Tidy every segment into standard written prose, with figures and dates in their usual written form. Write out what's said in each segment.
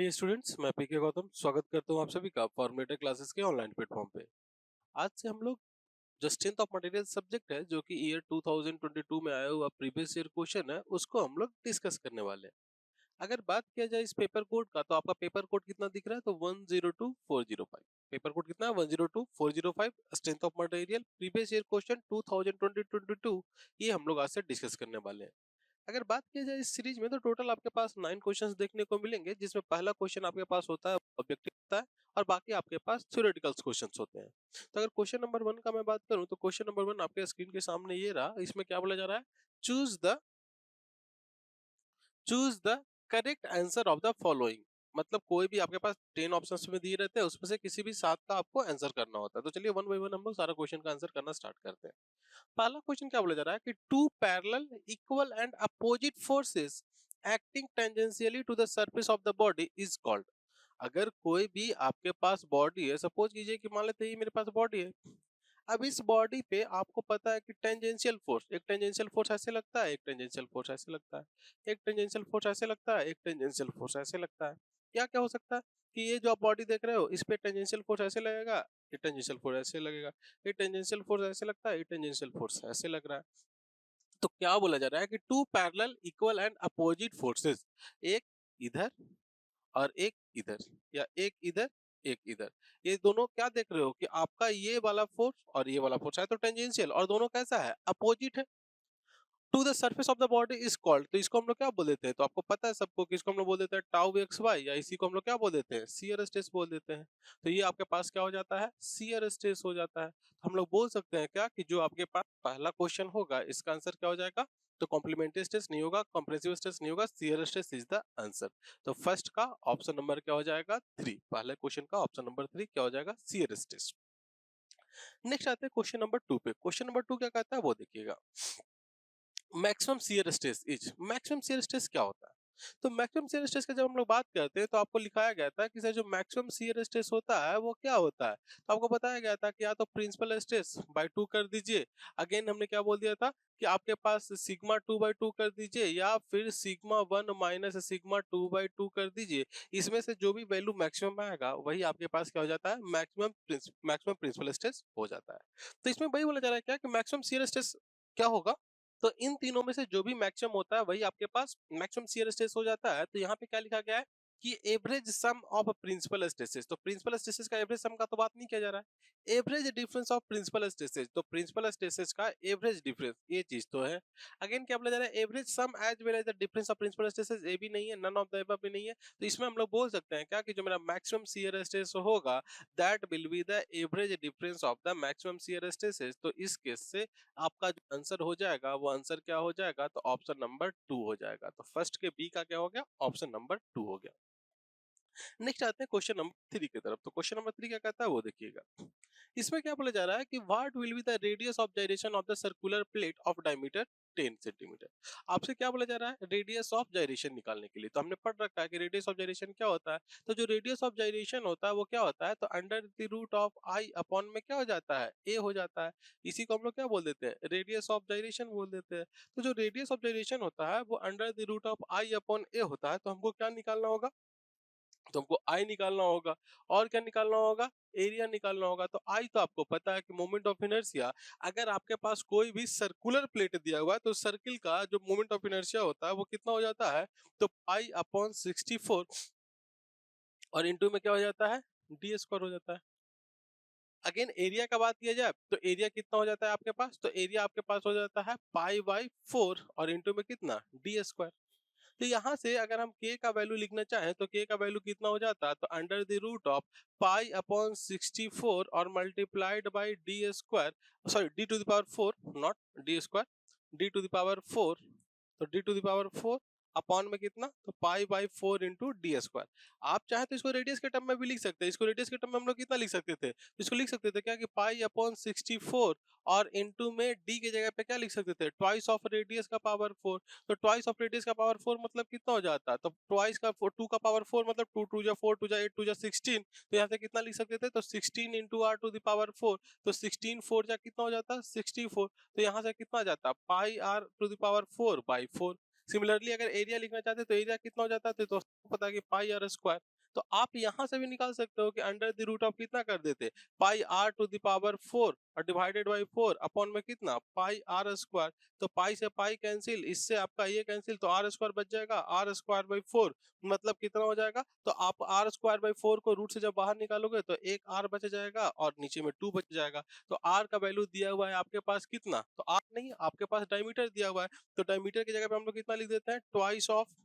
Dear students, मैं पीके गौतम स्वागत करता हूं आप सभी का फॉर्मेटिव क्लासेस के ऑनलाइन प्लेटफॉर्म पे। आज से हम लोग जो स्ट्रेंथ ऑफ मटेरियल सब्जेक्ट है जो कि ईयर 2022 में आया हुआ प्रीवियस ईयर क्वेश्चन है उसको हम लोग डिस्कस करने वाले हैं। अगर बात किया जाए इस पेपर कोड का तो आपका पेपर कोड कितना दिख रहा है तो 102405। पेपर कोड कितना है 102405। Strength of material previous year question 2022 ये हम लोग आज से डिस्कस करने वाले हैं। अगर बात की जाए इस सीरीज में तो टोटल आपके पास 9 क्वेश्चंस देखने को मिलेंगे, जिसमें पहला क्वेश्चन आपके पास होता है ऑब्जेक्टिव होता है और बाकी आपके पास थ्योरेटिकल क्वेश्चंस होते हैं। तो अगर क्वेश्चन नंबर 1 का मैं बात करूं तो क्वेश्चन नंबर 1 आपके स्क्रीन के सामने ये रहा। इसमें क्या बोला जा रहा है, choose the correct answer of the following. मतलब कोई भी आपके पास 10 ऑप्शंस में दिए रहते हैं, उसमें से किसी भी 7 का आपको आंसर करना होता है। तो चलिए वन बाय वन हम लोग सारा क्वेश्चन का आंसर करना स्टार्ट करते हैं। पहला क्वेश्चन क्या बोला जा रहा है कि two parallel equal and opposite forces acting tangentially to the surface of the body is called. अगर कोई भी आपके पास बॉडी है, सपोज कीजिए कि मान लेते हैं ये मेरे पास बॉडी है। अब इस बॉडी पे आपको पता है कि टेंजेंशियल फोर्स, एक टेंजेंशियल फोर्स ऐसे लगता है, एक टेंजेंशियल फोर्स ऐसे लगता है, एक टेंजेंशियल फोर्स ऐसे लगता है, एक टेंजेंशियल फोर्स ऐसे लगता है। क्या क्या हो सकता है कि ये जो आप बॉडी देख रहे हो इस पे टेंजेंशियल फोर्स ऐसे लगेगा, ये टेंजेंशियल फोर्स ऐसे लगेगा, ये टेंजेंशियल फोर्स ऐसे लगता है, ये टेंजेंशियल फोर्स ऐसे लग रहा है। तो क्या बोला जा रहा है कि two parallel equal and opposite forces, एक इधर और एक इधर, या एक इधर एक इधर, ये दोनों क्या देख रहे हो कि आपका ये वाला फोर्स और ये वाला फोर्स है तो टेंजेंशियल, और दोनों कैसा है, अपोजिट है। To the surface of the body is called, तो इसको हम लोग क्या बोल देते हैं, तो आपको पता है सबको कि इसको हम लोग बोल देते हैं टाउ एक्स वाई, या इसी को हम लोग क्या बोल देते हैं, शियर स्ट्रेस बोल देते हैं। तो ये आपके पास क्या हो जाता है, शियर स्ट्रेस हो जाता है। तो हम लोग बोल सकते हैं क्या कि जो आपके पास पहला क्वेश्चन होगा इसका आंसर क्या हो जाएगा, तो कॉम्प्लीमेंट्री स्ट्रेस नहीं होगा, कंप्रेसिव स्ट्रेस नहीं होगा, shear stress is the answer. तो फर्स्ट का ऑप्शन नंबर क्या हो जाएगा, 3। पहले क्वेश्चन का ऑप्शन नंबर 3 क्या हो जाएगा, शियर स्ट्रेस। नेक्स्ट आते हैं क्वेश्चन नंबर 2 पे। क्वेश्चन नंबर 2 क्या कहता है वो देखिएगा, maximum shear stress is, maximum shear stress क्या होता है। तो मैक्सिमम शियर स्ट्रेस की जब हम लोग बात करते हैं तो आपको लिखाया गया था कि सर जो मैक्सिमम शियर स्ट्रेस होता है वो क्या होता है। तो आपको बताया गया था कि या तो प्रिंसिपल स्ट्रेस बाय 2 कर दीजिए, अगेन हमने क्या बोल दिया था कि आपके पास सिग्मा 2/2 कर दीजिए, या फिर सिग्मा 1 माइनस सिग्मा 2/2 कर दीजिए। इसमें से जो भी वैल्यू मैक्सिमम आएगा वही आपके पास क्या हो जाता है, मैक्सिमम प्रिंसिपल स्ट्रेस हो जाता है। तो इसमें वही बोला जा रहा है क्या कि मैक्सिमम शियर स्ट्रेस क्या होगा, तो इन तीनों में से जो भी मैक्सिमम होता है वही आपके पास मैक्सिमम शियर स्ट्रेस हो जाता है। तो यहाँ पे क्या लिखा गया है कि average sum of principal stresses, तो प्रिंसिपल स्ट्रेसेस का एवरेज सम का तो बात नहीं किया जा रहा है, average difference of principal stresses, तो प्रिंसिपल स्ट्रेसेस का एवरेज डिफरेंस ये चीज तो है। अगेन क्या बोला जा रहा है, average sum as well as the difference of principal stresses, ये भी नहीं है, नन ऑफ द अबव भी नहीं है। तो इसमें हम लोग बोल सकते हैं क्या कि जो मेरा मैक्सिमम शियर स्ट्रेस होगा that will be the average difference of the maximum shear stresses. तो इस केस से आपका जो आंसर हो जाएगा वो आंसर क्या हो जाएगा, तो ऑप्शन नंबर 2 हो जाएगा। तो फर्स्ट के बी का क्या हो गया, ऑप्शन नंबर 2 हो गया। नेक्स्ट आते हैं क्वेश्चन नंबर 3 की तरफ। तो क्वेश्चन नंबर 3 क्या कहता है वो देखिएगा। इसमें क्या बोला जा रहा है कि what will be the radius of gyration of the circular plate of diameter 10 centimetre. आपसे क्या बोला जा रहा है, रेडियस ऑफ जाइरेशन निकालने के लिए। तो हमने पढ़ रखा है कि रेडियस ऑफ जाइरेशन क्या होता है। तो जो रेडियस ऑफ जाइरेशन होता है वो क्या होता है, तो under the root of I upon में क्या हो जाता है, ए हो जाता है। इसी को हम लोग क्या बोल देते हैं, रेडियस ऑफ जाइरेशन बोल देते हैं। तो जो रेडियस ऑफ जाइरेशन होता है वो under the root of I upon A होता है। तो हमको क्या निकालना होगा, तो हमको आई निकालना होगा, और क्या निकालना होगा, एरिया निकालना होगा। तो आई तो आपको पता है कि मोमेंट ऑफ इनर्शिया, अगर आपके पास कोई भी सर्कुलर प्लेट दिया हुआ है तो सर्किल का जो मोमेंट ऑफ इनर्शिया होता है वो कितना हो जाता है, तो पाई अपॉन 64, और इंटू में क्या हो जाता है, डी स्क्वायर हो जाता है। अगेन एरिया का बात किया जाए तो एरिया कितना हो जाता है आपके पास, तो एरिया आपके पास हो जाता है पाई बाई 4, और इंटू में कितना, डी स्क्वायर। तो यहाँ से अगर हम k का वैल्यू लिखना चाहें तो k का वैल्यू कितना हो जाता है, तो under the root of pi upon 64 और multiplied by D square, sorry D to the power 4, not D square, D to the power 4। तो D to the power 4 upon में कितना, तो pi by 4 into D square. आप चाहे तो इसको radius के टर्म में भी लिख सकते हैं। इसको रेडियस के टर्म में हम लोग कितना लिख सकते थे, इसको लिख सकते थे क्या कि पाई अपॉन 64, और इंटू में डी की जगह पे क्या लिख सकते थे, ट्वाइस ऑफ रेडियस का पावर 4। तो ट्वाइस ऑफ रेडियस का पावर 4 मतलब कितना हो जाता है, तो ट्वाइस का 2 का पावर 4 मतलब 2 2 जा 4 2 जा 8 2 जा 16। तो यहाँ से कितना लिख सकते थे, तो 16 into R to the power 4। तो 16 4 जा कितना हो जाता है, 64। तो यहाँ से कितना आ जाता है, pi r to the power 4 by 4। Similarly अगर एरिया लिखना चाहते तो एरिया कितना हो जाता है, तो पता है कि पाई आर स्क्वायर। तो आप यहाँ से भी निकाल सकते हो कि अंडर द रूट ऑफ कितना कर देते, पाई आर टू द पावर 4 और डिवाइडेड बाई 4 अपॉन में कितना, पाई आर स्क्वायर। तो पाई से पाई कैंसिल, इससे आपका ये कैंसिल, तो आर स्क्वायर बच जाएगा, आर स्क्वायर बाई 4 मतलब कितना हो जाएगा, तो आप आर स्क्वायर बाई 4 को रूट से जब बाहर निकालोगे तो एक आर बच जाएगा और नीचे में 2 बच जाएगा। तो आर का वैल्यू दिया हुआ है आपके पास कितना, तो आर नहीं, आपके पास डायमीटर दिया हुआ है, तो डायमीटर की जगह पे हम लोग कितना लिख देते हैं, ट्वाइस ऑफ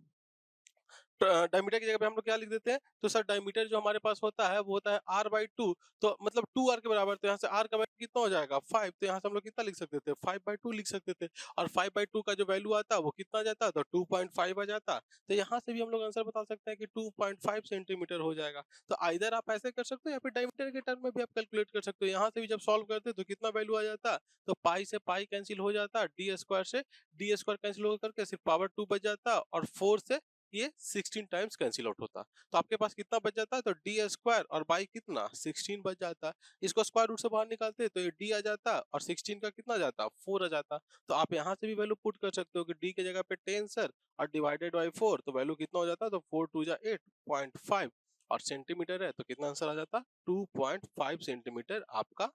डायमीटर की जगह पे हम लोग क्या लिख देते हैं, तो सर डायमीटर जो हमारे पास होता है वो होता है r बाई 2, तो मतलब 2r के बराबर, तो यहाँ से r का वैल्यू कितना हो जाएगा 5, तो यहाँ से हम लोग कितना लिख सकते थे 5/2 लिख सकते थे, और 5/2 का जो वैल्यू आता वो कितना आ जाता, तो 2.5 आ जाता। तो यहाँ से भी हम लोग आंसर बता सकते हैं कि 2.5 सेंटीमीटर हो जाएगा। तो आइदर आप ऐसे कर सकते हो या फिर डायमीटर के टर्म में भी आप कैलकुलेट कर सकते हो। यहाँ से भी जब सॉल्व करते तो कितना वैल्यू आ जाता, तो पाई से पाई कैंसिल हो जाता, डी स्क्वायर से डी स्क्वायर कैंसिल होकर के सिर्फ पावर 2 बच जाता, और 4 से ये 16 टाइम्स कैंसिल आउट होता। तो आपके पास कितना बच जाता है, तो डी स्क्वायर और बाई कितना 16 बच जाता। इसको स्क्वायर रूट से बाहर निकालते तो ये डी आ जाता और 16 का कितना जाता 4 आ जाता। तो आप यहाँ से भी वैल्यू पुट कर सकते हो कि डी की जगह पे 10 सर और डिवाइडेड बाई 4, तो वैल्यू कितना हो जाता, तो 4 2 जा 8.5 और सेंटीमीटर है तो कितना आंसर आ जाता 2.5 सेंटीमीटर आपका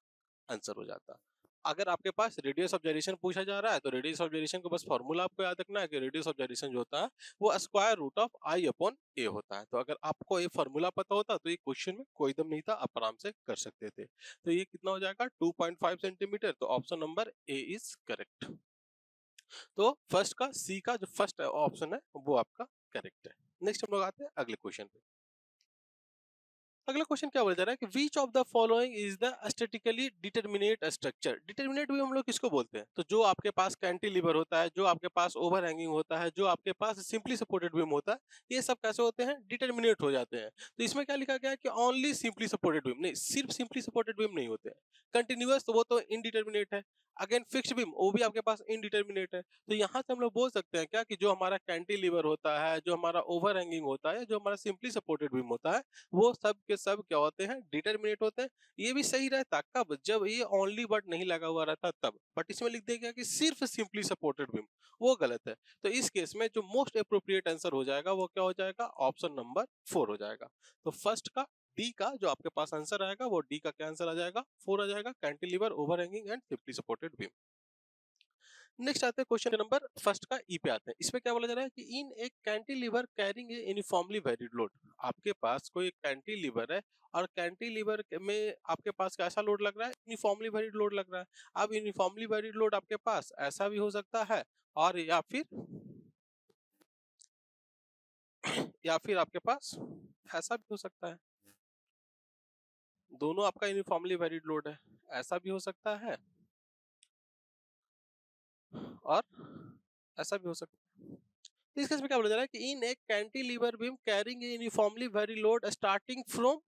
आंसर हो जाता। अगर आपके पास रेडियस ऑफ gyration पूछा जा रहा है तो रेडियस ऑफ gyration को बस फॉर्मूला आपको याद रखना है कि रेडियस ऑफ gyration जो होता है वो square root of I upon A होता है। तो अगर आपको ये फॉर्मूला पता होता तो ये क्वेश्चन में कोई दम नहीं था, आप आराम से कर सकते थे। तो ये कितना हो जाएगा 2.5 सेंटीमीटर, तो option number A is correct. तो फर्स्ट का सी का जो फर्स्ट ऑप्शन है वो आपका करेक्ट है। नेक्स्ट हम लोग आते हैं अगले क्वेश्चन पे। अगला क्वेश्चन क्या बोला जा रहा है कि which of the following is the statically determinate structure. Determinate भी हम लोग किसको बोलते हैं, तो जो आपके पास कैंटिलीवर होता है, जो आपके पास ओवर हैंगिंग होता है, जो आपके पास सिंपली सपोर्टेड बीम होता है, ये सब कैसे होते हैं, डिटरमिनेट हो जाते हैं। तो इसमें क्या लिखा गया है कि ओनली सिंपली सपोर्टेड बीम, नहीं सिर्फ सिंपली सपोर्टेड बीम नहीं होते हैं, कंटिन्यूअस तो वो तो इनडिटरमिनेट है, अगेन फिक्स्ड बीम वो भी आपके पास इनडिटरमिनेट है। तो यहाँ से हम लोग बोल सकते हैं क्या कि जो हमारा कैंटिलीवर होता है, जो हमारा ओवर हैंगिंग होता है, जो हमारा सिंपली सपोर्टेड बीम होता है, वो सब के सब क्या होते हैं, डिटरमिनेट होते हैं। ये भी सही रहता कब, जब ये ओनली वर्ड नहीं लगा हुआ रहता तब, बट इसमें लिख दिया गया कि सिर्फ सिंपली सपोर्टेड बीम, वो गलत है। तो इस केस में जो मोस्ट अप्रोप्रिएट आंसर हो जाएगा वो क्या हो जाएगा, ऑप्शन नंबर 4 हो जाएगा। तो फर्स्ट का डी का जो आपके पास आंसर आएगा वो डी का क्या आंसर आ जाएगा, 4 आ जाएगा, cantilever over hanging and simply supported beam. Next आते हैं क्वेश्चन नंबर फर्स्ट का ई पे आते हैं। इसमें क्या बोला जा रहा है कि इन एक cantilever carrying a uniformly varied load. आपके पास कोई कैंटिलीवर है और कैंटिलीवर में आपके पास कैसा लोड लग रहा है, यूनिफॉर्मली वेरिड लोड लग रहा है। अब यूनिफॉर्मली वेरिड लोड आपके पास ऐसा भी हो सकता है और या फिर आपके पास ऐसा भी हो सकता है। दोनों आपका यूनिफॉर्मली वेरिड लोड है, ऐसा भी हो सकता है और ऐसा भी हो सकता है। इस केस में क्या बोला जा रहा है कि इन एक cantilever beam carrying uniformly very load starting from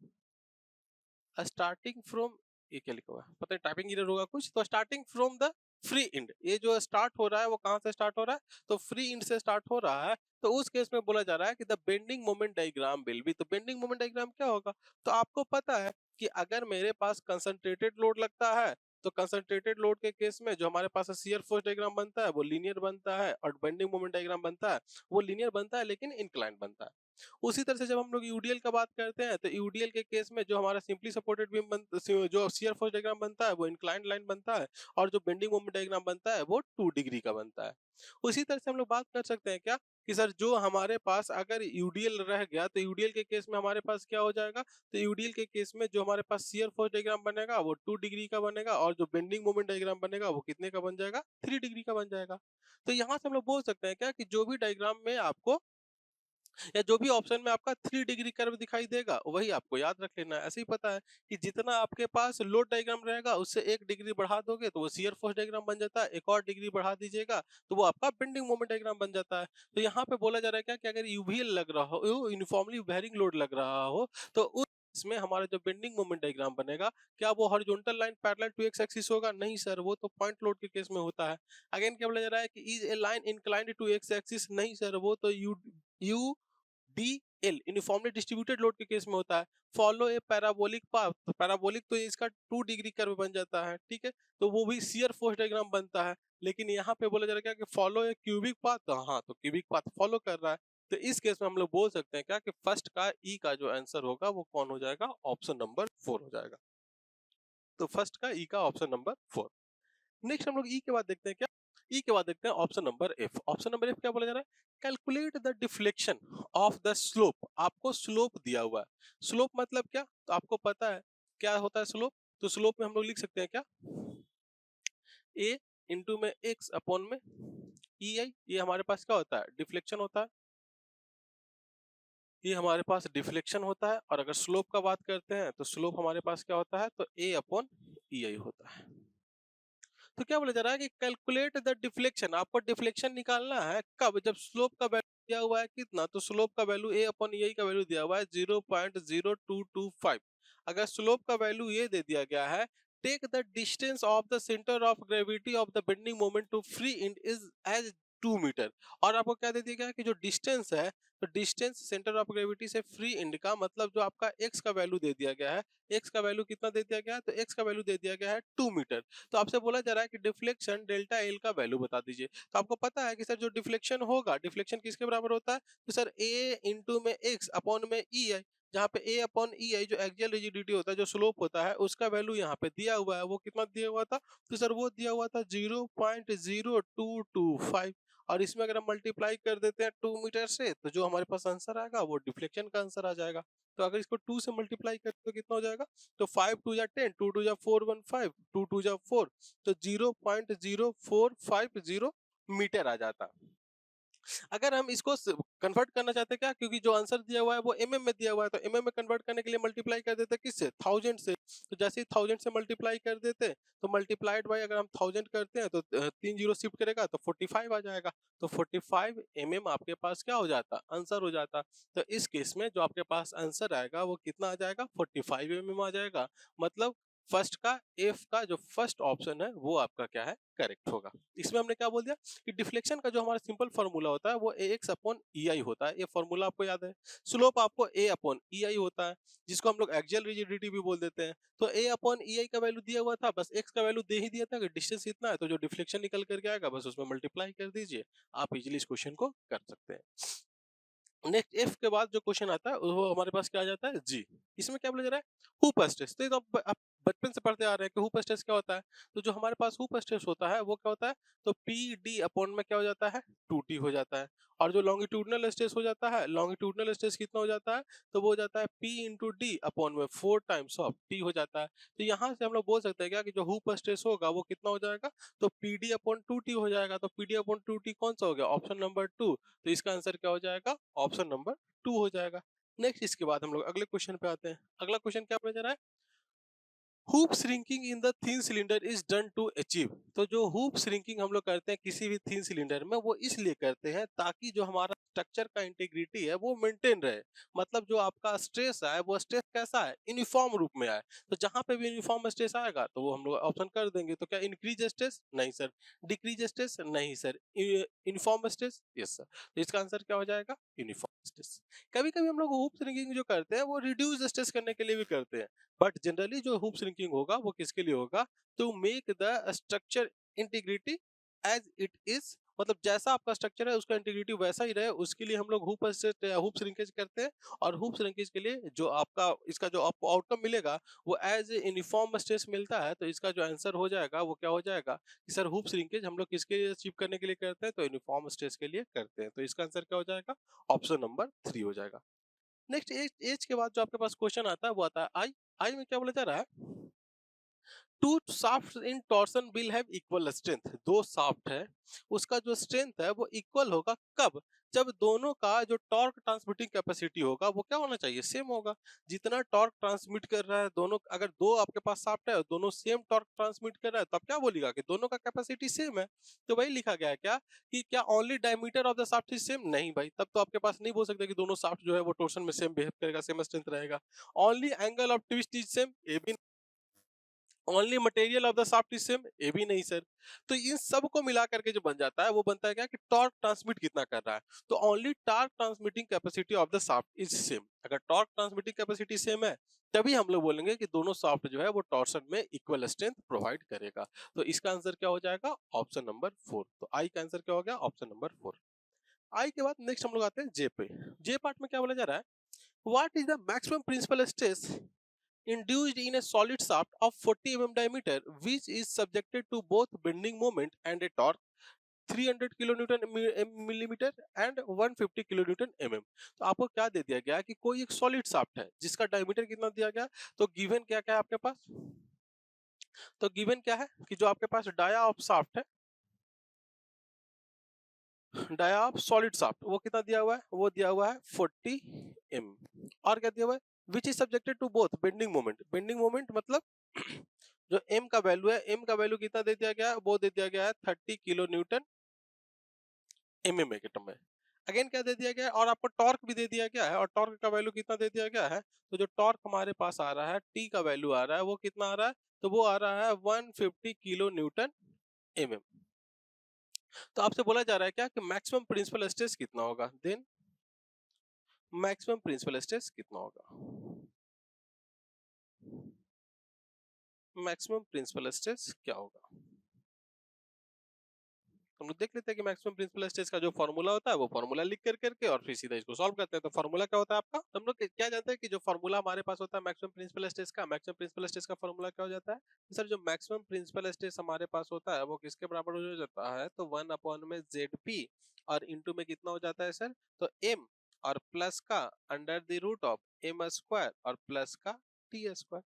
ये क्या लिखा हुआ है पता नहीं, टाइपिंग एरर होगा कुछ, तो starting from the free end, ये जो स्टार्ट हो रहा है वो कहां से स्टार्ट हो रहा है, तो फ्री इंड से स्टार्ट हो रहा है। तो उस केस में बोला जा रहा है कि the bending moment diagram will be, तो बेंडिंग मोमेंट डायग्राम क्या होगा, तो आपको पता है कि अगर मेरे पास कंसंट्रेटेड लोड लगता है तो कंसंट्रेटेड लोड के केस में जो हमारे पास शियर फोर्स डायग्राम बनता है वो लीनियर बनता है, और बेंडिंग मोमेंट डायग्राम बनता है वो लीनियर बनता है लेकिन इंक्लाइंड बनता है। उसी तरह से जब हम लोग यूडीएल का बात करते हैं तो यूडीएल के केस में जो हमारा सिंपली सपोर्टेड बीम जो शियर फोर्स डायग्राम बनता है वो इंक्लाइंड लाइन बनता है, और जो बेंडिंग मोमेंट डायग्राम बनता है वो 2 डिग्री का बनता है। उसी तरह से हम लोग बात कर सकते हैं क्या कि सर जो हमारे पास अगर यूडीएल रह गया तो यूडीएल के केस में हमारे पास क्या हो जाएगा, तो यूडीएल के केस में जो हमारे पास शियर फोर्स डायग्राम बनेगा वो 2 डिग्री का बनेगा, और जो बेंडिंग मोमेंट डायग्राम बनेगा वो कितने का बन जाएगा, 3 डिग्री का बन जाएगा। तो यहाँ से हम लोग बोल सकते हैं क्या कि जो भी डायग्राम में आपको या जो भी ऑप्शन में आपका 3 डिग्री कर्व दिखाई देगा वही आपको याद रख लेना है। ऐसे ही पता है कि जितना आपके पास लोड डायग्राम रहेगा उससे 1 डिग्री बढ़ा दोगे तो वो शियर फोर्स डायग्राम बन जाता है, एक और डिग्री बढ़ा दीजिएगा तो वो आपका बेंडिंग मोमेंट डायग्राम बन जाता है। तो यहाँ पे बोला जा रहा है क्या कि अगर यूवीएल लग रहा हो, यूनिफॉर्मली वेरिंग लोड लग रहा हो, तो उस इसमें हमारा जो बेंडिंग मोमेंट डायग्राम बनेगा क्या वो horizontal line parallel to X axis होगा, नहीं सर वो तो पॉइंट लोड के केस में होता है। अगेन क्या बोला जा रहा है कि is a line inclined to X axis, नहीं सर वो तो U D L uniformly distributed load के केस में होता है। फॉलो ए पैराबोलिक पाथ, तो पैराबोलिक तो इसका 2 डिग्री कर्व बन जाता है, ठीक है, तो वो भी शियर फोर्स डायग्राम बनता है। लेकिन यहाँ पे बोला जा रहा है क्या कि फॉलो ए क्यूबिक पाथ, तो हाँ, तो क्यूबिक पाथ फॉलो कर रहा है। तो इस केस में हम लोग बोल सकते हैं क्या कि फर्स्ट का ई का जो आंसर होगा वो कौन हो जाएगा, ऑप्शन नंबर 4 हो जाएगा। तो फर्स्ट का ई का ऑप्शन नंबर 4। नेक्स्ट हम लोग ई के बाद देखते हैं क्या, ई के बाद देखते हैं option number F. Option number F क्या बोला जा रहा है, calculate the deflection of the slope. आपको स्लोप दिया हुआ है। स्लोप मतलब क्या, तो आपको पता है क्या होता है स्लोप। तो स्लोप में हम लोग लिख सकते हैं क्या, ए इंटू में एक्स अपॉन में ई आई, ये हमारे पास क्या होता है, डिफ्लेक्शन होता है। ये हमारे पास डिफ्लेक्शन होता है। और अगर स्लोप का बात करते हैं तो स्लोप हमारे पास क्या होता है, तो ए अपॉन ई आई होता है। तो क्या बोला जा रहा है कि कैलकुलेट द डिफ्लेक्शन, आपको डिफ्लेक्शन निकालना है कब, जब स्लोप का वैल्यू दिया हुआ है कितना, तो स्लोप का वैल्यू ए अपॉन ई का वैल्यू दिया हुआ है 0.0225। अगर स्लोप का वैल्यू ये दे दिया गया है, take the distance of the centre of gravity of the bending moment to free end is as 2 metre. और आपको क्या दे दिया गया है कि जो डिस्टेंस है, तो डिस्टेंस सेंटर ऑफ ग्रेविटी से फ्री इंड का मतलब जो आपका एक्स का वैल्यू दे दिया गया है, एक्स का वैल्यू कितना दे दिया गया है, तो एक्स का वैल्यू दे दिया गया है 2 मीटर। तो आपसे बोला जा रहा है कि डिफ्लेक्शन डेल्टा एल का वैल्यू बता दीजिए। तो आपको पता है कि सर जो डिफ्लेक्शन होगा, डिफ्लेक्शन किसके बराबर होता है, तो सर ए इंटू में एक्स अपॉन में ई आई, जहाँ पे ए अपॉन ई आई जो एक्सियल रिजिडिटी होता है, जो स्लोप होता है, उसका वैल्यू यहाँ पे दिया हुआ है। वो कितना दिया हुआ था, तो सर वो दिया हुआ था 0.0225। और इसमें अगर हम मल्टीप्लाई कर देते हैं 2 मीटर से, तो जो हमारे पास आंसर आएगा वो डिफ्लेक्शन का आंसर आ जाएगा। तो अगर इसको 2 से मल्टीप्लाई करें तो कितना हो जाएगा, तो 5 टू जा 10, 2 टू जा 4 1 5, 2 टू जा 4, तो 0.0450 मीटर आ जाता। अगर हम इसको कन्वर्ट करना चाहते हैं क्या, क्योंकि जो आंसर दिया हुआ है वो एमएम में दिया हुआ है, तो एमएम में कन्वर्ट करने के लिए मल्टीप्लाई कर देते हैं किससे, 1000 से। तो जैसे ही 1000 से मल्टीप्लाई कर देते हैं, तो मल्टीप्लाइड बाय अगर हम 1000 करते हैं तो 3 जीरो शिफ्ट करेगा तो 45 आ जाएगा। तो 45 एमएम आपके पास क्या हो जाता, आंसर हो जाता। तो इस केस में जो आपके पास आंसर आएगा वो कितना आ जाएगा, 45 एमएम आ जाएगा। मतलब फर्स्ट का, एफ का जो फर्स्ट ऑप्शन है वो आपका क्या है, करेक्ट होगा। इसमें हमने क्या बोल दिया कि डिफ्लेक्शन का जो हमारा सिंपल फॉर्मूला होता है वो ए एक्स अपॉन ई आई होता है। ये फॉर्मूला आपको याद है। स्लोप आपको ए अपॉन ई आई होता है, जिसको हम लोग एक्सियल रिजिडिटी भी बोल देते हैं। तो ए अपॉन ई आई का वैल्यू दिया हुआ था, बस एक्स का वैल्यू दे ही दिया था कि डिस्टेंस इतना है, तो जो डिफ्लेक्शन निकल करके आएगा बस उसमें मल्टीप्लाई कर दीजिए। आप इजिली इस क्वेश्चन को कर सकते हैं। नेक्स्ट एफ के बाद जो क्वेश्चन आता है वो हमारे पास क्या आ जाता है, जी। इसमें क्या बोला जा रहा है, हुप स्ट्रेस। तो ये तो आप बचपन से पढ़ते आ रहे हैं कि हुप स्ट्रेस क्या होता है। तो जो हमारे पास हुप स्ट्रेस होता है वो क्या होता है, तो पी डी अपॉन में क्या हो जाता है, 2t हो जाता है। और जो लॉन्गिट्यूडनल स्ट्रेस हो जाता है, लॉन्गिट्यूडनल स्ट्रेस कितना हो जाता है, तो वो हो जाता है p इंटू डी अपॉन में 4 टाइम्स ऑफ t हो जाता है। तो यहाँ से हम लोग बोल सकते हैं क्या कि जो हुप स्ट्रेस होगा वो कितना हो जाएगा, तो पी डी अपॉन 2t हो जाएगा। तो पी डी अपॉन 2t कौन सा हो गया, ऑप्शन नंबर 2। तो इसका आंसर क्या हो जाएगा, ऑप्शन नंबर 2 हो जाएगा। नेक्स्ट इसके बाद हम लोग अगले क्वेश्चन पे आते हैं। अगला क्वेश्चन क्या पूछा जा रहा है, hoop shrinking in the thin cylinder is done to achieve. तो जो हुप श्रिंकिंग हम लोग करते हैं किसी भी थिन सिलेंडर में, वो इसलिए करते हैं ताकि जो हमारा स्ट्रक्चर का इंटीग्रिटी है वो मेंटेन रहे। मतलब जो आपका स्ट्रेस है वो स्ट्रेस कैसा है, यूनिफॉर्म रूप में आए। तो जहां पे भी यूनिफॉर्म स्ट्रेस आएगा तो वो हम लोग ऑप्शन कर देंगे। तो क्या इंक्रीज स्ट्रेस, नहीं सर। डिक्रीज स्ट्रेस, नहीं sir. Uniform stress, yes sir. तो इसका आंसर क्या हो जाएगा, यूनिफॉर्म स्ट्रेस। कभी कभी हम लोग हुप श्रिंकिंग जो करते हैं वो रिड्यूस स्ट्रेस करने के लिए भी करते हैं। बट जनरली जो हुप श्रिंकिंग होगा वो किसके लिए होगा, to make the structure integrity as it is. मतलब जैसा आपका स्ट्रक्चर है उसका इंटीग्रिटी वैसा ही रहे, उसके लिए हम लोग हुप श्रिंकेज करते हैं। और हुप श्रिंकेज के लिए जो आपका इसका जो आपको आउटकम मिलेगा वो एज यूनिफॉर्म स्ट्रेस मिलता है। तो इसका जो आंसर हो जाएगा वो क्या हो जाएगा कि सर हुप श्रिंकेज हम लोग किसके लिए अचीव करने के लिए करते हैं, तो यूनिफॉर्म स्ट्रेस के लिए करते हैं। तो इसका आंसर क्या हो जाएगा, ऑप्शन नंबर 3 हो जाएगा। नेक्स्ट एज एज के बाद जो आपके पास क्वेश्चन आता है वो आता है आई। आई में क्या बोला जा रहा है, two shaft in torsion will have equal strength. दो शाफ्ट है, उसका जो स्ट्रेंथ है वो इक्वल होगा कब, जब दोनों का जो टॉर्क ट्रांसमिटिंग कैपेसिटी होगा वो क्या होना चाहिए, सेम होगा। जितना टॉर्क ट्रांसमिट कर रहा है दोनों, अगर दो आपके पास शाफ्ट है और दोनों सेम टॉर्क ट्रांसमिट कर रहा है तो आप क्या बोलेगा कि दोनों का कैपेसिटी सेम है। तो वही लिखा गया है क्या कि क्या only diameter of the shaft is same, नहीं भाई, तब तो आपके पास नहीं बोल सकते कि दोनों शाफ्ट जो है वो टॉर्सन में सेम बिहेव करेगा, सेम स्ट्रेंथ रहेगा। Only angle of twist is same, ये भी only material of the shaft is same, ये भी नहीं सर। तो इन सब को मिला करके जो बन जाता है वो बनता है क्या कि टॉर्क ट्रांसमिट कितना कर रहा है। तो only torque transmitting capacity of the shaft is same. अगर टॉर्क ट्रांसमिटिंग कैपेसिटी सेम है तभी हम लोग बोलेंगे कि दोनों शाफ्ट जो है वो टॉर्सन में इक्वल स्ट्रेंथ प्रोवाइड करेगा। तो इसका आंसर क्या हो जाएगा, ऑप्शन नंबर 4। तो आई का आंसर क्या हो गया, ऑप्शन नंबर 4। आई के बाद नेक्स्ट हम लोग आते हैं जे पे। जे पार्ट में क्या बोला जा रहा है, what is the maximum principal stress induced in a solid shaft of 40 mm diameter which is subjected to both bending moment and a torque 300 kilonewton millimeter and 150 kilonewton mm। तो आपको क्या दे दिया गया कि कोई एक सॉलिड शाफ्ट है जिसका डायमीटर कितना दिया गया। तो गिवन क्या क्या है आपके पास, तो गिवन क्या है कि जो आपके पास डाया ऑफ शाफ्ट है, डाया ऑफ सॉलिड शाफ्ट वो कितना दिया हुआ है, वो दिया हुआ है 40 एम। और क्या दिया हुआ है, which is subjected to both bending moment. Bending moment मतलब जो m का वैल्यू है, m का वैल्यू कितना दे दिया गया है, वो दे दिया गया है 30 किलो न्यूटन एमएम के टर्म में। अगेन क्या दे दिया गया है, और आपको टॉर्क भी दे दिया गया है, और टॉर्क का वैल्यू कितना दे दिया गया है। तो जो टॉर्क हमारे पास आ रहा है, t का वैल्यू आ रहा है, वो कितना आ रहा है, तो वो आ रहा है 150 किलो न्यूटन एमएम। तो आपसे बोला जा रहा है क्या कि मैक्सिमम प्रिंसिपल स्ट्रेस कितना होगा, देन मैक्सिमम प्रिंसिपल स्ट्रेस कितना होगा, मैक्सिमम प्रिंसिपल स्ट्रेस क्या होगा। हम लोग देख लेते हैं कि मैक्सिमम प्रिंसिपल स्ट्रेस का जो फॉर्मूला होता है वो फॉर्मूला लिख कर करके और फिर सीधा इसको सॉल्व करते हैं। तो फॉर्मूला क्या होता है आपका, हम लोग क्या जानते हैं कि जो फॉर्मूला हमारे पास होता है मैक्सिमम प्रिंसिपल स्ट्रेस का, मैक्सिमम प्रिंसिपल स्ट्रेस का फॉर्मूला क्या हो जाता है सर, जो मैक्सिमम प्रिंसिपल स्ट्रेस हमारे पास होता है वो किसके बराबर हो जाता है, तो 1 में ZP और इंटू में कितना हो जाता है सर, तो M और प्लस का under the root of M square और प्लस का T स्क्वायर।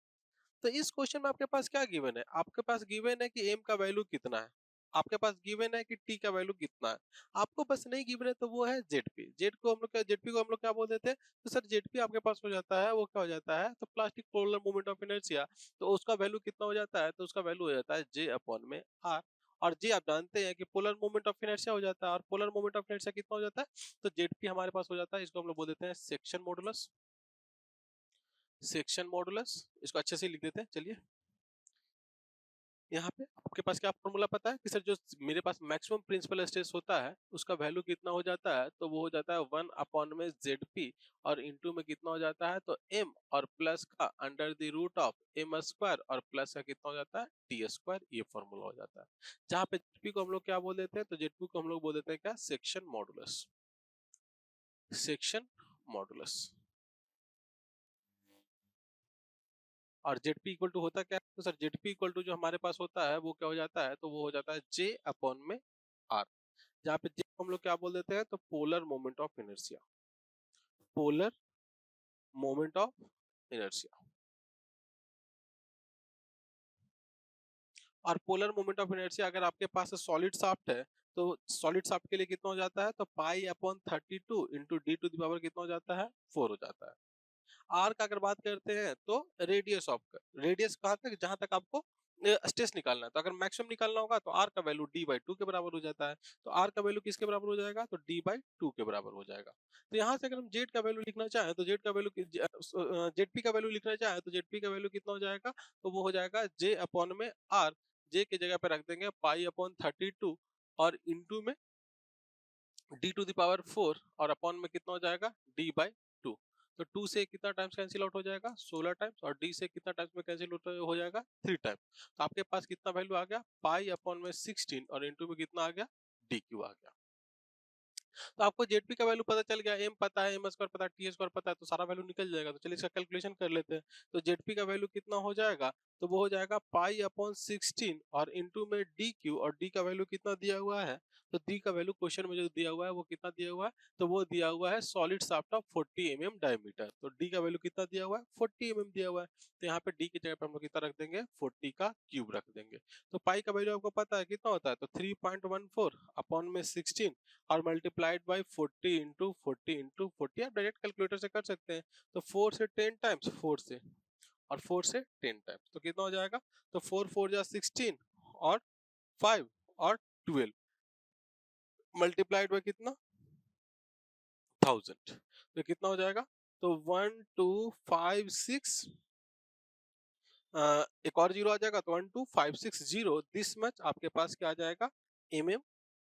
तो इस क्वेश्चन में आपके पास क्या गिवन है, आपके पास गिवन है कि m का वैल्यू कितना है, आपके पास गिवन है कि t का वैल्यू कितना है, आपको बस नहीं गिवन है तो वो है zp। जेड को हम लोग क्या, जेडपी को हम लोग क्या बोल देते हैं, तो सर जेडपी आपके पास हो जाता है, वो क्या हो जाता है, तो plastic polar moment of inertia. तो उसका वैल्यू कितना हो जाता है, तो उसका वैल्यू हो जाता है j अपॉन में r। और जी आप जानते हैं कि पोलर मोमेंट ऑफ इनर्शिया हो जाता है, और पोलर मोमेंट ऑफ इनर्शिया कितना हो जाता है, तो जेडपी हमारे पास हो जाता है, इसको हम लोग बोल देते हैं सेक्शन मॉडुलस। सेक्शन मॉडुलस, इसको अच्छे से लिख देते हैं। चलिए यहाँ पे आपके पास क्या फॉर्मूला पता है कि सर जो मेरे पास मैक्सिमम प्रिंसिपल स्ट्रेस होता है उसका वैल्यू कितना हो जाता है, तो वो हो जाता है 1 में ZP और इंटू में कितना हो जाता है, तो M और प्लस का under the root of M square और प्लस का कितना हो जाता है T स्क्वायर। ये फॉर्मूला हो जाता है, जहाँ पे ZP को हम लोग क्या बोल देते हैं, तो ZP को हम लोग बोल देते हैं क्या, सेक्शन मॉडुलस। Section modulus. और जेड इक्वल टू होता क्या है, तो सर जेड इक्वल टू जो हमारे पास होता है वो क्या हो जाता है, तो वो हो जाता है J अपॉन में R, जहाँ पे J को हम लोग क्या बोल देते हैं, तो polar moment of inertia. Polar moment of inertia. और पोलर मोमेंट ऑफ इनर्शिया अगर आपके पास सॉलिड शाफ्ट है तो सॉलिड शाफ्ट के लिए कितना हो जाता है, तो pi upon 32 into D to the power कितना हो जाता है, 4 हो जाता है। आर का अगर बात करते हैं तो रेडियस ऑफ, रेडियस कहाँ तक, जहां तक आपको स्ट्रेस निकालना है, तो अगर मैक्सिमम निकालना होगा तो आर का वैल्यू d/2 के बराबर हो जाता है। तो आर का वैल्यू किसके बराबर हो जाएगा, तो d/2 के बराबर हो जाएगा। तो यहाँ से अगर हम जेड का वैल्यू लिखना चाहें तो जेड का वैल्यू, जेडपी का वैल्यू लिखना चाहें तो जेडपी का वैल्यू कितना हो जाएगा, तो वो हो जाएगा j अपॉन में आर। जे की जगह पे रख देंगे पाई अपॉन 32 और इंटू में डी टू द पावर 4 और अपॉन में कितना हो जाएगा d/2। तो 2 से कितना टाइम्स कैंसिल आउट हो जाएगा, 16 टाइम्स, और d से कितना टाइम्स में कैंसिल आउट हो जाएगा, 3 टाइम। तो आपके पास कितना वैल्यू आ गया, पाई अपॉन में 16 और इंटू में कितना आ गया, dq आ गया। तो आपको जेडपी का वैल्यू पता चल गया, एम पता है, एम स्क्वायर पता है, टी स्क्वायर पता है, तो सारा वैल्यू निकल जाएगा। तो चलिए इसका कैलकुलेशन कर लेते हैं। तो जेडपी का वैल्यू कितना हो जाएगा, तो वो हो जाएगा पाई अपॉन 16 और इंटू में डी क्यू, और डी का वैल्यू कितना दिया हुआ है, तो डी का वैल्यू क्वेश्चन में जो दिया हुआ है वो कितना दिया हुआ है, तो वो दिया हुआ है solid shaft of 40 mm diameter. तो डी का वैल्यू कितना दिया हुआ है, 40 mm दिया हुआ है। तो यहाँ पे डी की जगह पे हम लोग कितना रख देंगे, 40 का क्यूब रख देंगे। तो पाई का वैल्यू आपको पता है कितना होता है, तो 3.14 अपॉन में 16 और मल्टीप्लाइड बाई 40 इंटू 40 आप डायरेक्ट कैलकुलेटर से कर सकते हैं। तो 4 से 10 टाइम्स, 4 से और 4 से 10 टाइम्स, तो कितना हो जाएगा, तो 4 4 जा 16 और 5 और 12 मल्टीप्लाइड बाई कितना 1000, तो कितना हो जाएगा, तो 1256 एक और जीरो आ जाएगा तो 12560 दिस मच आपके पास क्या आ जाएगा mm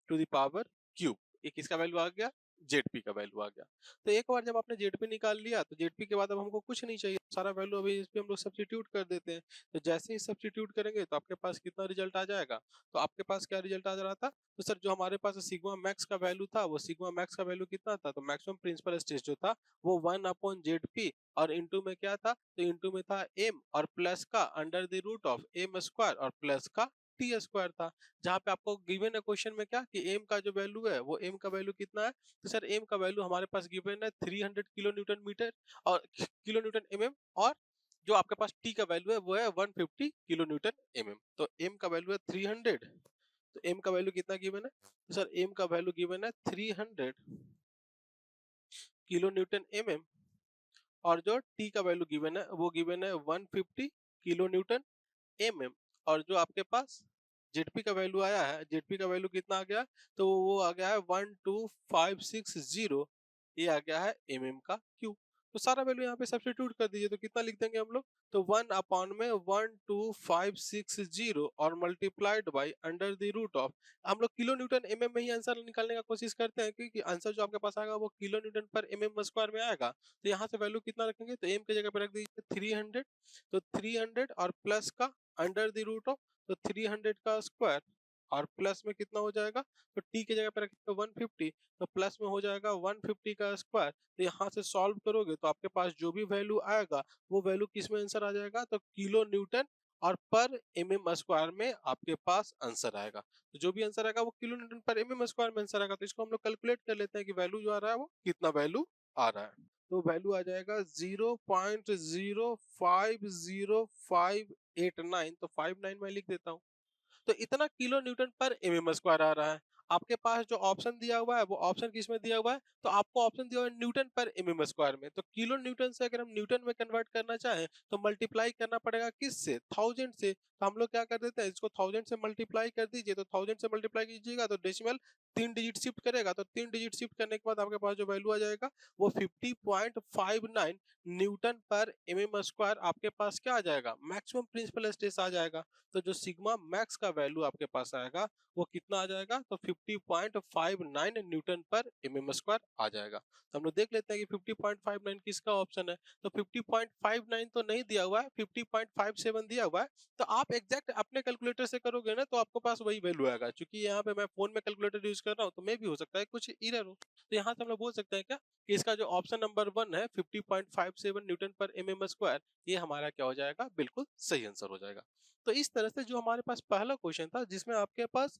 to the power cube. ये किसका वैल्यू आ गया, जेडपी का वैल्यू आ गया। तो एक बार जब आपने जेडपी निकाल लिया तो जेडपी के बाद अब हमको कुछ नहीं चाहिए, सारा वैल्यू अभी इस पे हम लोग सब्स्टिट्यूट कर देते हैं। तो जैसे ही सब्स्टिट्यूट करेंगे तो आपके पास कितना रिजल्ट आ जाएगा, तो आपके पास क्या रिजल्ट आ रहा था, तो सर जो हमारे पास सिग्मा मैक्स का वैल्यू था वो सिग्मा मैक्स का वैल्यू कितना था, तो मैक्सिमम प्रिंसिपल स्ट्रेस जो था वो 1/जेडपी और इनटू में क्या था, तो इनटू में था एम और प्लस का under the root of M square और प्लस का टी स्क्वायर था। जहां पे आपको गिवन है क्वेश्चन में क्या कि एम का जो वैल्यू है वो एम का वैल्यू कितना है, तो सर एम का वैल्यू हमारे पास गिवन है 300 किलो न्यूटन मीटर और किलो न्यूटन एमएम, और जो आपके पास टी का वैल्यू है वो है 150 किलो न्यूटन एमएम। तो एम का वैल्यू है 300, तो एम का वैल्यू कितना गिवन है, तो सर एम का वैल्यू गिवन है 300 किलो न्यूटन एमएम और जो टी का वैल्यू गिवन है वो गिवन है 150 किलो न्यूटन एमएम। और जो आपके पास जेडपी का वैल्यू आया है, जेडपी का वैल्यू कितना आ गया, तो वो आ गया है 12560, ये आ गया है एमएम का क्यूब। तो सारा वैल्यू यहाँ पे सब्स्टिट्यूट कर दीजिए, तो कितना लिख देंगे हम लोग, तो 1 में 12560 और multiplied by under the root of, हम लोग किलो न्यूटन एमएम में ही आंसर निकालने का कोशिश करते हैं क्योंकि आंसर जो आपके पास आएगा वो किलो न्यूटन पर एमएम स्क्वायर में आएगा। तो यहाँ से वैल्यू कितना रखेंगे, तो एम की जगह पे रख दीजिए 300, तो 300 और प्लस का अंडर द रूट ऑफ, तो 300 का स्क्वायर और प्लस में कितना हो जाएगा, तो टी की जगह पे रखेंगे 150, तो प्लस में हो जाएगा 150 का स्क्वायर। तो यहाँ से सॉल्व करोगे तो आपके पास जो भी वैल्यू आएगा वो वैल्यू किस में आंसर आ जाएगा, तो किलो न्यूटन और पर एमएम स्क्वायर में आपके पास आंसर आएगा। तो जो भी आंसर आएगा वो किलो न्यूटन पर एमएम स्क्वायर में आंसर आएगा। तो इसको हम लोग कैलकुलेट कर लेते हैं कि वैल्यू जो आ रहा है वो कितना वैल्यू आ रहा है। तो वैल्यू आ जाएगा 0.05059, तो 59 मैं लिख देता हूँ। तो इतना किलो न्यूटन पर एमएम स्क्वायर आ रहा है। आपके पास जो ऑप्शन दिया हुआ है वो ऑप्शन किस में दिया हुआ है, तो आपको ऑप्शन दिया हुआ है न्यूटन पर एमएम स्क्वायर में। तो किलो न्यूटन से अगर हम न्यूटन में कन्वर्ट करना चाहें तो मल्टीप्लाई करना पड़ेगा किससे, 1000 से। तो हम लोग क्या कर देते हैं, इसको 1000 से मल्टीप्लाई कर दीजिए, तो 1000 से मल्टीप्लाई कीजिएगा तो डेसिमल 3 डिजिट शिफ्ट करेगा, तो 3 डिजिट शिफ्ट करने के बाद आपके पास जो वैल्यू आ जाएगा वो 50.59 न्यूटन पर एमएम स्क्वायर आपके पास क्या आ जाएगा, मैक्सिमम प्रिंसिपल स्ट्रेस आ जाएगा। तो जो सिग्मा मैक्स का वैल्यू आपके पास आएगा वो कितना आ जाएगा, तो 50.59 न्यूटन पर एमएम स्क्वायर आ जाएगा। तो हम लोग देख लेते हैं कि 50.59 किसका ऑप्शन है, तो 50.59 तो नहीं दिया हुआ है, 50.57 दिया हुआ है। तो आप एग्जैक्ट अपने कैलकुलेटर से करोगे ना तो आपको पास वही वैल्यू आएगा। क्योंकि यहाँ पे मैं फोन में कैलकुलेटर यूज कर रहा हूँ तो मे भी हो सकता है कुछ एरर हो, तो यहाँ से हम लोग बोल सकते हैं क्या कि इसका जो ऑप्शन नंबर 1 है 50.57 न्यूटन पर एमएम स्क्वायर, ये हमारा क्या हो जाएगा, बिल्कुल सही आंसर हो जाएगा। तो इस तरह से जो हमारे पास पहला क्वेश्चन था जिसमें आपके पास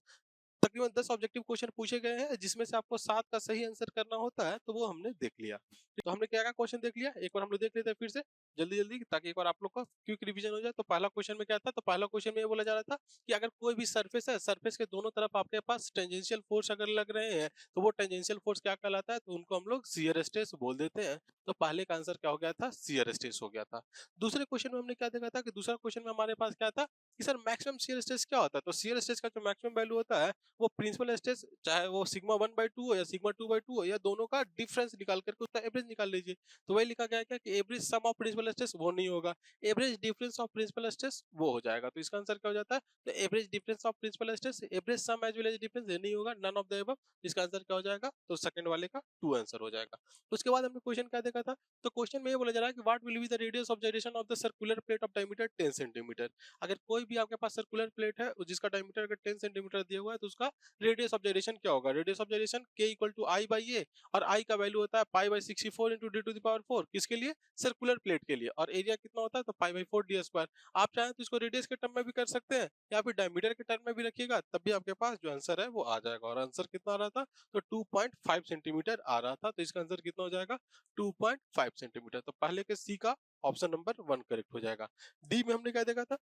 तकरीबन 10 ऑब्जेक्टिव क्वेश्चन पूछे गए हैं जिसमें से आपको 7 का सही आंसर करना होता है, तो वो हमने देख लिया। तो हमने क्या क्या क्वेश्चन देख लिया, एक बार हम लोग देख लेते हैं फिर से जल्दी जल्दी, ताकि एक बार आप लोग का क्विक रिवीजन हो जाए। तो पहला क्वेश्चन में क्या था, तो पहला क्वेश्चन में ये बोला जा रहा था कि अगर कोई भी सरफेस है, सरफेस के दोनों तरफ आपके पास टेंजेंशियल फोर्स अगर लग रहे हैं तो वो टेंजेंशियल फोर्स क्या कहलाता है, तो उनको हम लोग शियर स्ट्रेस बोल देते हैं। तो पहले का आंसर क्या हो गया था, शियर स्ट्रेस हो गया था। दूसरे क्वेश्चन में हमने क्या देखा था कि दूसरा क्वेश्चन में हमारे पास क्या था कि सर मैक्सिमम शियर स्ट्रेस क्या होता है, तो शियर स्ट्रेस का जो मैक्सिमम वैल्यू होता है वो प्रिंसिपल स्ट्रेस चाहे वो सिग्मा 1/2 हो या सिग्मा 2/2 हो, या दोनों का डिफरेंस निकाल करके उसका एवरेज निकाल लीजिए। तो वही लिखा गया है क्या कि average sum of principal stress वो नहीं होगा, average difference of principal stress वो हो जाएगा। तो इसका आंसर क्या हो जाता है, तो average difference of principal stress, average sum as well as difference ये नहीं होगा, नन ऑफ द अबव। इसका आंसर क्या हो जाएगा, तो सेकंड वाले का 2 आंसर हो जाएगा। उसके बाद हमने क्वेश्चन क्या देखा था, तो क्वेश्चन में ये बोला जा रहा है कि what will be the radius of gyration of the circular plate of diameter 10 centimetre. अगर कोई भी आपके पास सर्कुलर प्लेट है जिसका डायमीटर अगर 10 सेंटीमीटर दिया हुआ है तो उसका रेडियस ऑफ gyration क्या होगा, radius of gyration k equal to I by A, और आई का वैल्यू होता है pi by 64 into D to the power 4, किसके लिए, सर्कुलर प्लेट के लिए, और एरिया कितना होता है, तो पाई बाई 4 डी स्क्वायर। आप चाहें तो इसको रेडियस के टर्म में भी कर सकते हैं या फिर डायमीटर के टर्म में भी रखिएगा, तब भी आपके पास जो आंसर है वो आ जाएगा। और आंसर कितना आ रहा था, तो 2.5 सेंटीमीटर आ रहा था। तो इसका आंसर कितना हो जाएगा, 2.5 सेंटीमीटर। तो पहले के सी का ऑप्शन नंबर 1 करेक्ट हो जाएगा। डी में हमने क्या देखा था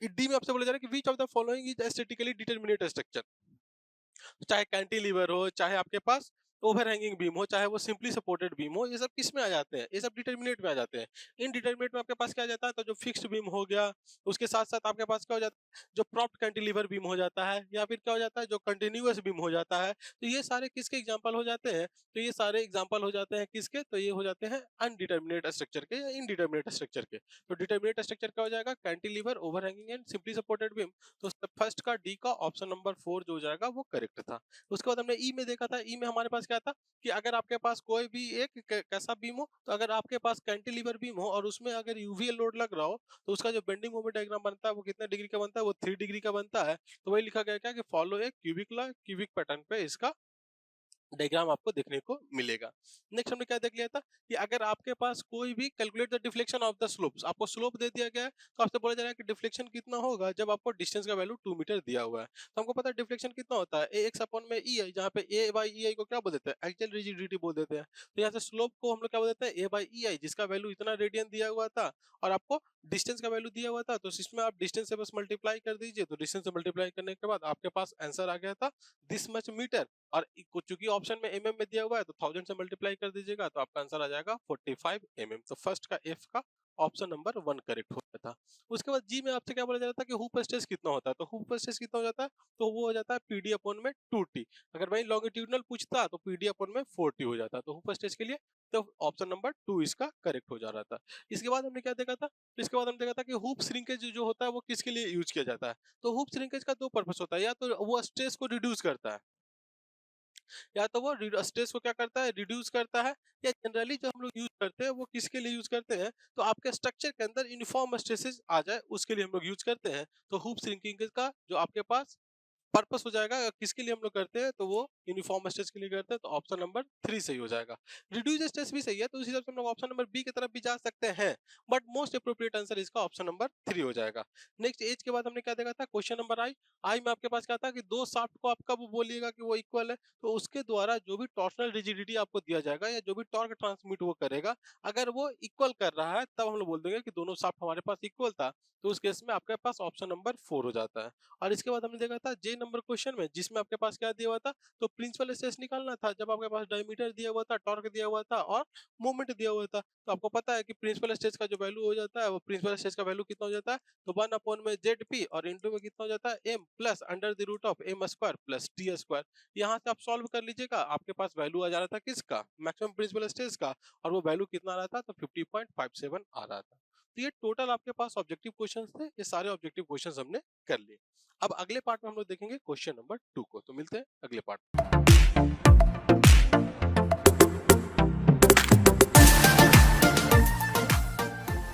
कि डी में आपसे बोला जा रहा है कि which of the following is aesthetically determinate structure, चाहे कैंटिलीवर हो चाहे आपके पास ओवर हैंगिंग बीम हो, चाहे वो सिंपली सपोर्टेड बीम हो, ये सब किस में आ जाते हैं? ये सब डिटरमिनेट में आ जाते हैं। इनडिटरमिनेट में आपके पास क्या आ जाता है? तो जो फिक्स्ड बीम हो गया, उसके साथ-साथ आपके पास क्या हो जाता है? जो प्रॉप्ड कैंटिलीवर बीम हो जाता है, या फिर क्या हो जाता है? जो कंटीन्यूअस बीम हो जाता है। तो ये सारे किसके एग्जांपल हो जाते हैं? तो ये सारे एग्जांपल हो जाते हैं किसके? तो ये हो जाते हैं अनडिटरमिनेट स्ट्रक्चर के या इनडिटरमिनेट स्ट्रक्चर के। तो डिटरमिनेट स्ट्रक्चर क्या हो जाएगा? Cantilever, overhanging and simply supported beam. तो फर्स्ट का डी का ऑप्शन नंबर 4 जो हो जाएगा वो करेक्ट था। उसके बाद हमने ई में देखा था, ई में हमारे पास क्या था कि अगर आपके पास कोई भी एक कैसा बीम हो, तो अगर आपके पास कैंटिलीवर बीम हो और उसमें अगर यूवीएल लोड लग रहा हो, तो उसका जो बेंडिंग मोमेंट डायग्राम बनता है वो कितने डिग्री का बनता है? वो 3 डिग्री का बनता है। तो वही लिखा गया क्या कि फॉलो ए क्यूबिक लॉ, क्यूबिक पैटर्न पे इसका डायग्राम आपको देखने को मिलेगा। नेक्स्ट हमने क्या देख लिया था कि अगर आपके पास कोई भी calculate the deflection of the slopes, आपको स्लोप दे दिया गया है, तो आपसे बोला जा रहा है कि डिफ्लेक्शन कितना होगा जब आपको डिस्टेंस का वैल्यू 2 मीटर दिया हुआ है। तो हमको पता है डिफ्लेक्शन कितना होता है, ए एक्स अपॉन में ई आई, जहाँ पे ए बाई ई आई को क्या बोल देते हैं? एक्सियल रिजिडिटी बोल देते हैं। तो यहाँ से स्लोप को हम लोग क्या बोल देते हैं? ए बाई ई आई, जिसका वैल्यू इतना रेडियन दिया हुआ था और आपको डिस्टेंस का वैल्यू दिया हुआ था, तो इसमें आप डिस्टेंस से बस मल्टीप्लाई कर दीजिए। तो डिस्टेंस से मल्टीप्लाई करने के बाद आपके पास आंसर आ गया था दिस मच मीटर। और चूंकि ऑप्शन में एमएम में दिया हुआ है, तो 1000 से मल्टीप्लाई कर दीजिएगा, तो आपका आंसर आ जाएगा 45 एमएम। तो फर्स्ट का एफ का ऑप्शन नंबर 1 करेक्ट हो गया था। उसके बाद जी में आपसे क्या बोला जा रहा था कि हुप स्ट्रेस कितना होता है? तो हुप स्ट्रेस कितना हो जाता है? तो वो हो जाता है पीडी अपॉन में 2टी। अगर वही लॉन्गिट्यूडनल पूछता तो पीडी अपॉन में 4टी हो जाता। तो हुप स्ट्रेस के लिए तो ऑप्शन नंबर 2 इसका करेक्ट हो जा रहा था। इसके बाद हमने क्या देखा था? इसके बाद हमने देखा था कि हुप श्रिंकेज जो होता है वो किसके लिए यूज किया जाता है? तो हुप श्रिंकेज का दो पर्पस होता है, या तो वो स्ट्रेस को रिड्यूस करता है, या तो वो स्ट्रेस को क्या करता है? रिड्यूस करता है। या जनरली जो हम लोग यूज करते हैं वो किसके लिए यूज करते हैं? तो आपके स्ट्रक्चर के अंदर यूनिफॉर्म स्ट्रेसेस आ जाए उसके लिए हम लोग यूज करते हैं। तो हुप श्रिंकिंग का जो आपके पास पर्पस हो जाएगा, किसके लिए हम लोग करते हैं? तो वो यूनिफॉर्म स्ट्रेस के लिए करते हैं। तो ऑप्शन नंबर 3 सही हो जाएगा। रिड्यूस स्ट्रेस भी सही है, तो उस हिसाब से हम लोग ऑप्शन नंबर बी की तरफ भी जा सकते हैं, बट मोस्ट अप्रोप्रिएट आंसर इसका ऑप्शन नंबर 3 हो जाएगा। नेक्स्ट एज के बाद हमने क्या देखा था? क्वेश्चन नंबर आई। आई में आपके पास क्या था कि दो शाफ्ट को आप कब बोलिएगा कि वो इक्वल है? तो उसके द्वारा जो भी टॉर्सनल रिजिडिटी आपको दिया जाएगा या जो भी टॉर्क ट्रांसमिट वो करेगा, अगर वो इक्वल कर रहा है, तब हम लोग बोल देंगे कि दोनों शाफ्ट हमारे पास इक्वल था। तो उस केस में आपके पास ऑप्शन नंबर 4 हो जाता है। और इसके बाद हमने देखा था जे नंबर क्वेश्चन में, जिसमें आपके पास क्या दिया हुआ था? तो प्रिंसिपल स्ट्रेस निकालना था, जब आपके पास डायमीटर दिया हुआ था, टॉर्क दिया हुआ था और मोमेंट दिया हुआ था। तो आपको पता है कि प्रिंसिपल स्ट्रेस का जो वैल्यू हो जाता है, वो प्रिंसिपल स्ट्रेस का वैल्यू कितना हो जाता है? तो 1 अपॉन में जेड पी और इंटू में कितना हो जाता है? M plus under the root of M square plus T square. यहाँ से आप सॉल्व कर लीजिएगा, आपके पास वैल्यू आ जा रहा था किसका? मैक्सिमम प्रिंसिपल स्ट्रेस का। और वो वैल्यू कितना आ रहा था? तो 50.57 आ रहा था। तो ये टोटल आपके पास ऑब्जेक्टिव क्वेश्चंस थे। ये सारे ऑब्जेक्टिव क्वेश्चंस हमने कर लिए। अब अगले पार्ट में हम लोग देखेंगे क्वेश्चन नंबर 2 को। तो मिलते हैं अगले पार्ट।